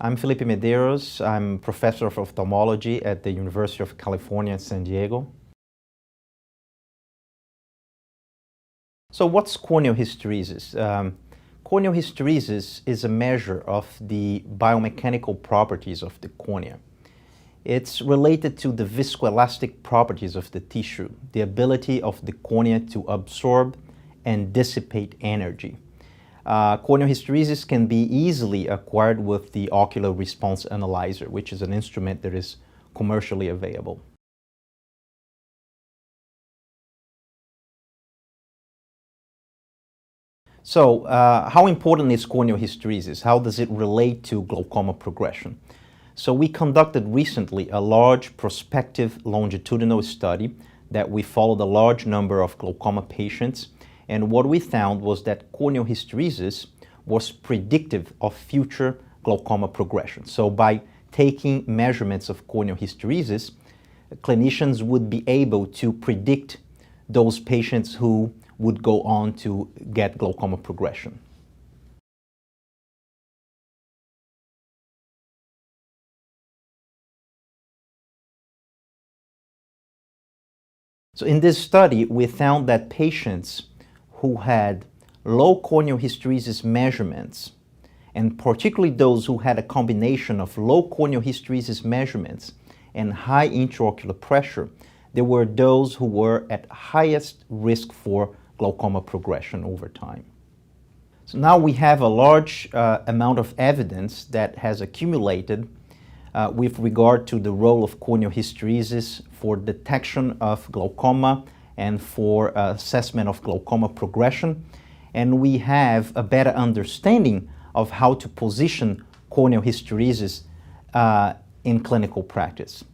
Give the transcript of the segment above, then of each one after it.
I'm Felipe Medeiros. I'm professor of ophthalmology at the University of California, San Diego. So what's corneal hysteresis? Corneal hysteresis is a measure of the biomechanical properties of the cornea. It's related to the viscoelastic properties of the tissue, the ability of the cornea to absorb and dissipate energy. Corneal hysteresis can be easily acquired with the ocular response analyzer, which is an instrument that is commercially available. So, how important is corneal hysteresis? How does it relate to glaucoma progression? So we conducted recently a large prospective longitudinal study that we followed a large number of glaucoma patients, and what we found was that corneal hysteresis was predictive of future glaucoma progression. So by taking measurements of corneal hysteresis, clinicians would be able to predict those patients who would go on to get glaucoma progression. So in this study, we found that patients who had low corneal hysteresis measurements, and particularly those who had a combination of low corneal hysteresis measurements and high intraocular pressure, there were those who were at highest risk for glaucoma progression over time. So now we have a large amount of evidence that has accumulated with regard to the role of corneal hysteresis for detection of glaucoma and for assessment of glaucoma progression. And we have a better understanding of how to position corneal hysteresis in clinical practice.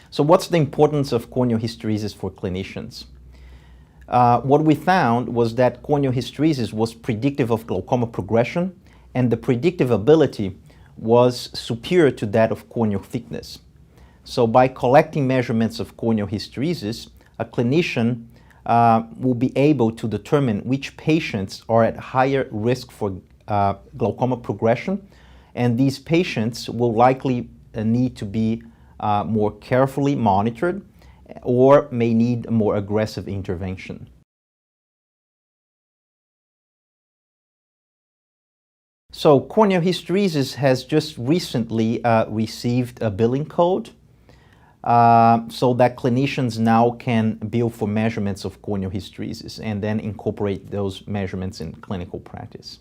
So what's the importance of corneal hysteresis for clinicians? What we found was that corneal hysteresis was predictive of glaucoma progression, and the predictive ability was superior to that of corneal thickness. So by collecting measurements of corneal hysteresis, a clinician will be able to determine which patients are at higher risk for glaucoma progression, and these patients will likely need to be more carefully monitored or may need a more aggressive intervention. So corneal hysteresis has just recently received a billing code so that clinicians now can bill for measurements of corneal hysteresis and then incorporate those measurements in clinical practice.